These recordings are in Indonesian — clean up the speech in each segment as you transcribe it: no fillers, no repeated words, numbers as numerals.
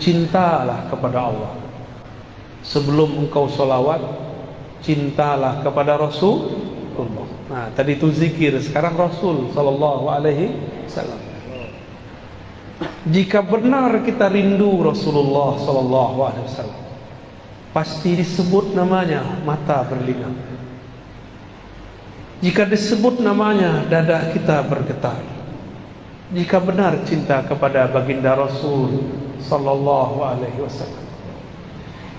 Cintalah kepada Allah. Sebelum engkau sholawat, cintalah kepada Rasulullah. Nah, tadi itu zikir, sekarang Rasul Sallallahu Alaihi Wasallam. Jika benar kita rindu Rasulullah Sallallahu Alaihi Wasallam, pasti disebut namanya, mata berlinang. Jika disebut namanya, dada kita bergetar. Jika benar cinta kepada baginda Rasul Sallallahu Alaihi Wasallam,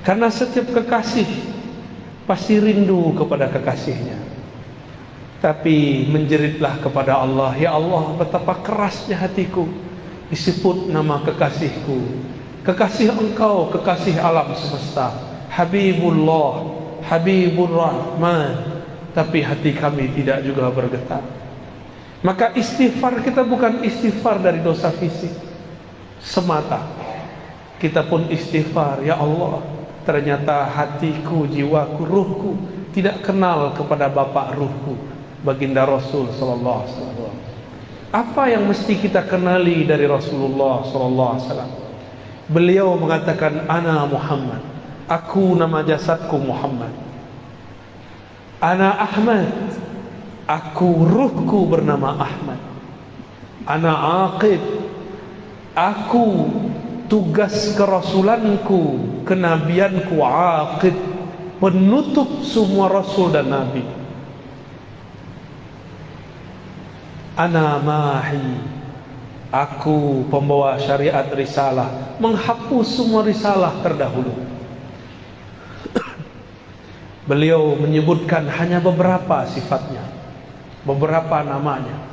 karena setiap kekasih pasti rindu kepada kekasihnya. Tapi menjeritlah kepada Allah, ya Allah, betapa kerasnya hatiku disebut nama kekasihku, kekasih engkau, kekasih alam semesta, Habibullah, Habibur Rahman, tapi hati kami tidak juga bergetar. Maka istighfar kita bukan istighfar dari dosa fisik semata. Kita pun istighfar, ya Allah, ternyata hatiku, jiwaku, ruhku tidak kenal kepada bapak ruhku, baginda Rasul Sallallahu Alaihi Wasallam. Apa yang mesti kita kenali dari Rasulullah Sallallahu Alaihi Wasallam? Beliau mengatakan, ana Muhammad, aku nama jasadku Muhammad. Ana Ahmad, aku ruhku bernama Ahmad. Ana Aqib, aku tugas kerasulanku, kenabianku Aqib, penutup semua rasul dan nabi. Ana Mahi, aku pembawa syariat risalah, menghapus semua risalah terdahulu. Beliau menyebutkan hanya beberapa sifatnya, beberapa namanya.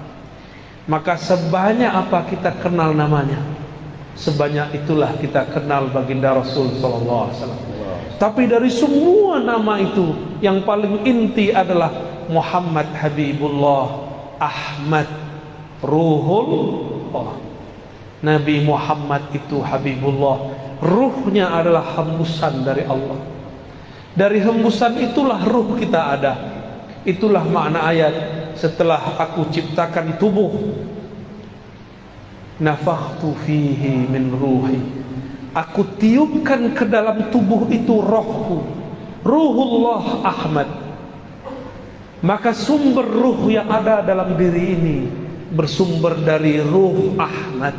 Maka sebanyak apa kita kenal namanya, sebanyak itulah kita kenal baginda Rasul Sallallahu Alaihi Wasallam. Tapi dari semua nama itu, yang paling inti adalah Muhammad Habibullah, Ahmad Ruhullah. Nabi Muhammad itu Habibullah, ruhnya adalah hembusan dari Allah. Dari hembusan itulah ruh kita ada. Itulah makna ayat, setelah aku ciptakan tubuh, nafakhtu fihi min ruhi, aku tiupkan ke dalam tubuh itu rohku, Ruhullah Ahmad. Maka sumber ruh yang ada dalam diri ini bersumber dari ruh Ahmad.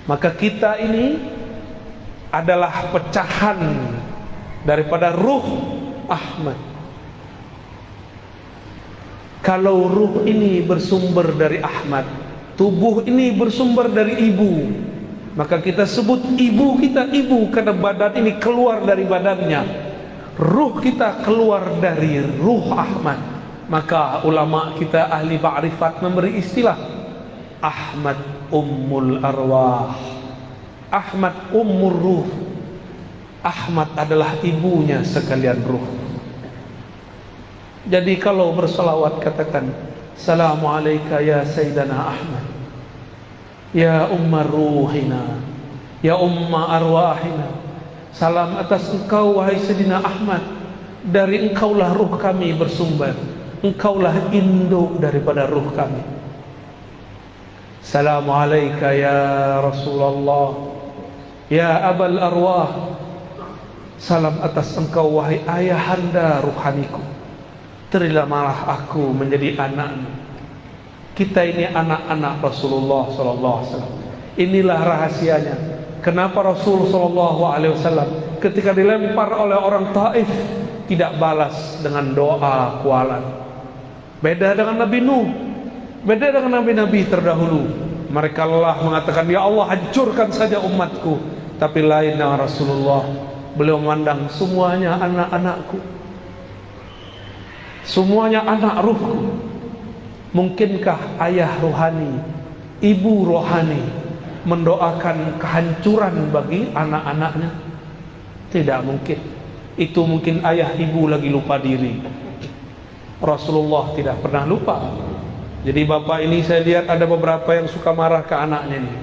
Maka kita ini adalah pecahan daripada ruh Ahmad. Kalau ruh ini bersumber dari Ahmad, tubuh ini bersumber dari ibu, maka kita sebut ibu kita ibu karena badan ini keluar dari badannya. Ruh kita keluar dari ruh Ahmad. Maka ulama kita ahli ma'rifat memberi istilah Ahmad Ummul Arwah, Ahmad Ummur Ruh. Ahmad adalah ibunya sekalian ruh. Jadi kalau bersalawat katakan, Assalamu alayka ya Sayyidana Ahmad, ya Ummar Ruhina, ya Umma Arwahina. Salam atas engkau wahai Sayyidina Ahmad, dari engkaulah ruh kami bersumber, engkaulah induk daripada ruh kami. Assalamu alayka ya Rasulullah, ya Abal Arwah. Salam atas engkau wahai ayahanda ruhaniku, terimalah aku menjadi anakmu. Kita ini anak-anak Rasulullah Sallallahu Alaihi Wasallam. Inilah rahasianya. Kenapa Rasul Sallallahu Alaihi Wasallam ketika dilempar oleh orang Taif tidak balas dengan doa kualan? Beda dengan Nabi Nuh, beda dengan nabi-nabi terdahulu. Mereka lelah mengatakan, ya Allah hancurkan saja umatku. Tapi lain dengan Rasulullah, beliau memandang semuanya anak-anakku, semuanya anak ruhku. Mungkinkah ayah rohani, ibu rohani mendoakan kehancuran bagi anak-anaknya? Tidak mungkin. Itu mungkin ayah ibu lagi lupa diri. Rasulullah tidak pernah lupa. Jadi bapak ini saya lihat ada beberapa yang suka marah ke anaknya nih.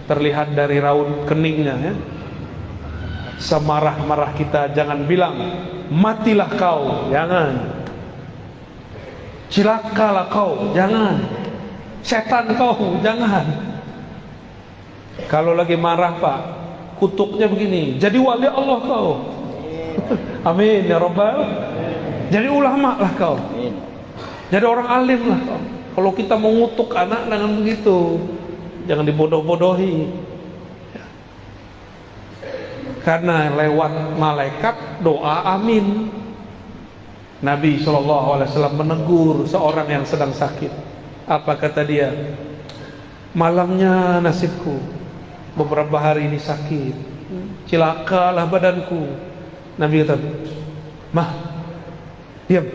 Terlihat dari raut keningnya ya. Semarah-marah kita jangan bilang matilah kau, jangan. Cilakalah kau, jangan. Setan kau, jangan. Kalau lagi marah Pak, kutuknya begini, jadi wali Allah kau. Amin ya Rabbal. Jadi ulama lah kau. Jadi orang alim lah kau. Kalau kita mengutuk anak dengan begitu, jangan dibodoh-bodohi. Karena lewat malaikat doa amin. Nabi SAW menegur seorang yang sedang sakit. Apa kata dia? Malangnya nasibku, beberapa hari ini sakit, cilakalah badanku. Nabi kata, mah, diam.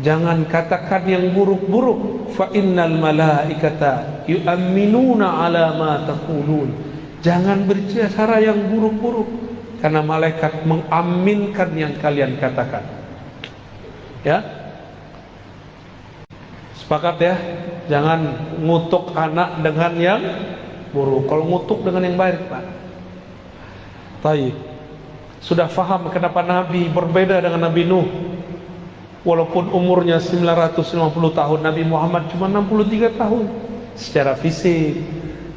Jangan katakan yang buruk-buruk. Fa innal malaikata yu'minuna ala ma taqulun. Jangan berbicara yang buruk-buruk, karena malaikat mengaminkan yang kalian katakan. Ya, sepakat ya. Jangan ngutuk anak dengan yang buruk. Kalau ngutuk dengan yang baik Pak. Baik. Sudah faham kenapa Nabi berbeda dengan Nabi Nuh. Walaupun umurnya 950 tahun, Nabi Muhammad cuma 63 tahun secara fisik.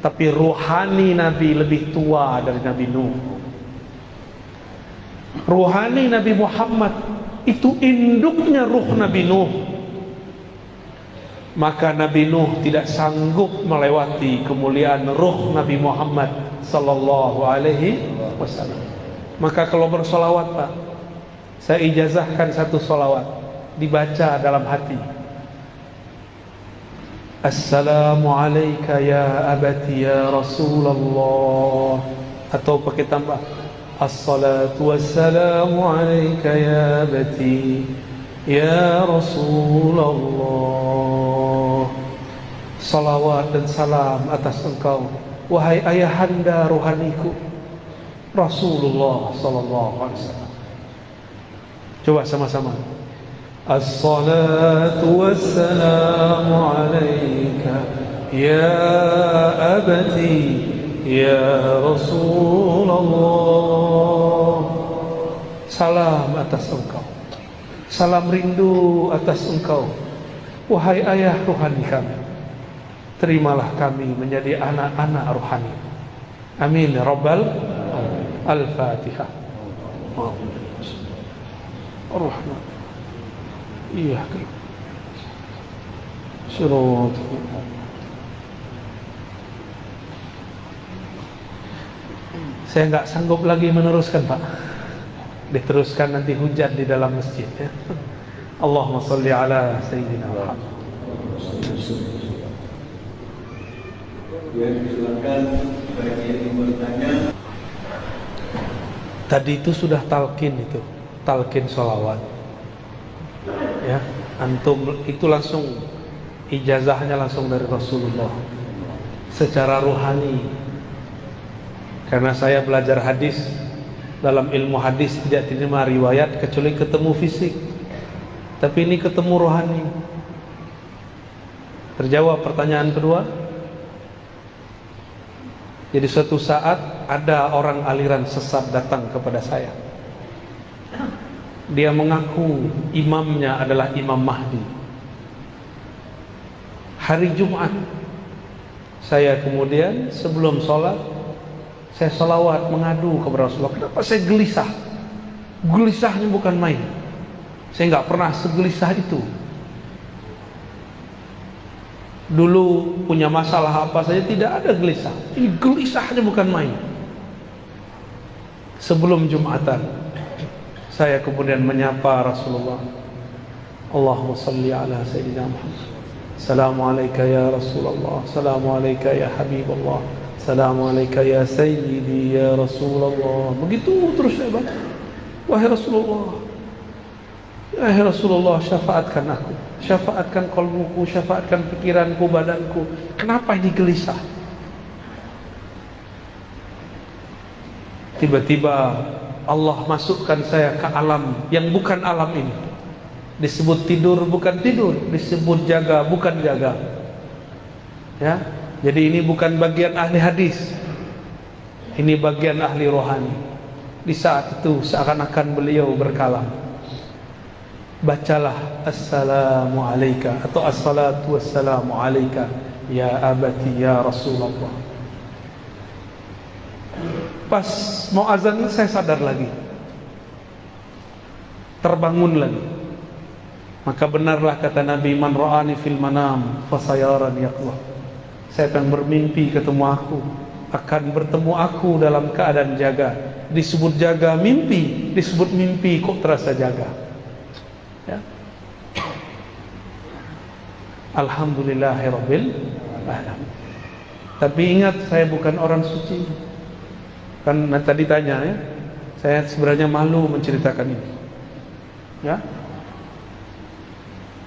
Tapi ruhani Nabi lebih tua dari Nabi Nuh. Ruhani Nabi Muhammad itu induknya ruh Nabi Nuh. Maka Nabi Nuh tidak sanggup melewati kemuliaan ruh Nabi Muhammad sallallahu alaihi wasallam. Maka kalau bersolawat Pak, saya ijazahkan satu solawat, dibaca dalam hati. Assalamu alayka ya abati ya Rasulullah. Atau pakai tambah, Assalatu wassalamu alayka ya abati ya Rasulullah. Salawat dan salam atas engkau, wahai ayahanda rohaniku, Rasulullah sallallahu alaihi wasallam. Coba sama-sama. As-salatu wassalamu alayka ya abati ya Rasulullah. Salam atas engkau, salam rindu atas engkau, wahai ayah rohani kami. Terimalah kami menjadi anak-anak rohani. Amin ya Rabbal. Al-Fatihah. Ar-Rahman. Iya. Surat. Saya nggak sanggup lagi meneruskan Pak. Diteruskan nanti hujan di dalam masjid ya. Allahumma salli ala Sayyidina Muhammad. Ya, silakan bagi yang bertanya. Tadi itu sudah talqin itu, talqin sholawat. Ya, antum itu langsung ijazahnya langsung dari Rasulullah secara ruhani. Karena saya belajar hadis, dalam ilmu hadis tidak diterima riwayat kecuali ketemu fisik. Tapi ini ketemu rohani. Terjawab pertanyaan kedua. Jadi suatu saat ada orang aliran sesat datang kepada saya. Dia mengaku imamnya adalah Imam Mahdi. Hari Jumat, saya kemudian sebelum sholat, saya sholawat mengadu kepada Rasulullah. Kenapa saya gelisah? Gelisahnya bukan main. Saya nggak pernah segelisah itu. Dulu punya masalah apa saja tidak ada gelisah. Ini gelisahnya bukan main. Sebelum Jumatan, saya kemudian menyapa Rasulullah. Allahumma salli ala Sayyidina Muhammad. Assalamualaikum ya Rasulullah. Assalamualaikum ya Habibullah. Assalamualaikum ya Sayyidi ya Rasulullah. Begitu terus saya baca. Wahai Rasulullah, wahai Rasulullah, syafaatkan aku, syafaatkan qalbuku, syafaatkan pikiranku, badanku. Kenapa ini gelisah? Tiba-tiba Allah masukkan saya ke alam yang bukan alam ini. Disebut tidur bukan tidur, disebut jaga bukan jaga. Ya, jadi ini bukan bagian ahli hadis, ini bagian ahli rohani. Di saat itu seakan-akan beliau berkalam, bacalah assalamu alayka atau assalatu wassalamu alayka ya abati ya Rasulullah. Pas mau azan saya sadar lagi, terbangun lagi. Maka benarlah kata Nabi, man ra'ani fil manam fasayarani yaqwa. Siapa yang bermimpi ketemu aku akan bertemu aku dalam keadaan jaga. Disebut jaga mimpi, disebut mimpi kok terasa jaga. Ya. Alhamdulillahirabbil alamin. Tapi ingat, saya bukan orang suci. Kan tadi tanya ya, saya sebenarnya malu menceritakan ini. Ya.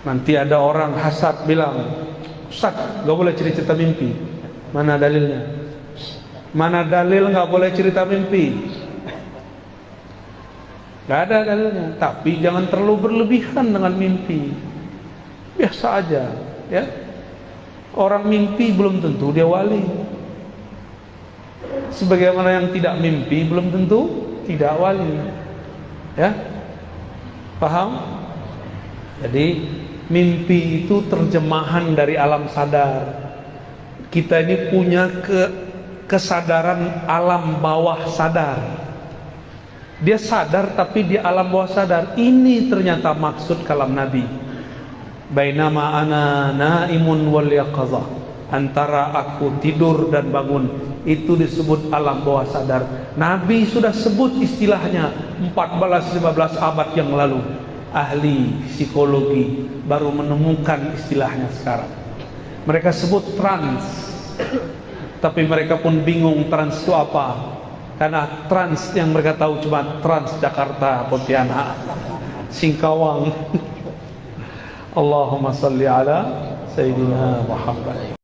Nanti ada orang hasad bilang, Ustaz, gak boleh cerita mimpi. Mana dalilnya? Mana dalil gak boleh cerita mimpi? Gak ada dalilnya. Tapi jangan terlalu berlebihan dengan mimpi. Biasa aja, ya. Orang mimpi belum tentu dia wali. Sebagaimana yang tidak mimpi belum tentu tidak wali. Ya. Paham? Jadi mimpi itu terjemahan dari alam sadar. Kita ini punya kesadaran alam bawah sadar. Dia sadar tapi di alam bawah sadar. Ini ternyata maksud kalam Nabi. Bainama ana naimun wal yaqazah. Antara aku tidur dan bangun, itu disebut alam bawah sadar. Nabi sudah sebut istilahnya 14-15 abad yang lalu. Ahli psikologi baru menemukan istilahnya sekarang. Mereka sebut trans, tapi mereka pun bingung trans itu apa. Karena trans yang mereka tahu cuma Trans Jakarta, Pontianak, Singkawang. Allahumma salli ala Sayyidina Muhammad.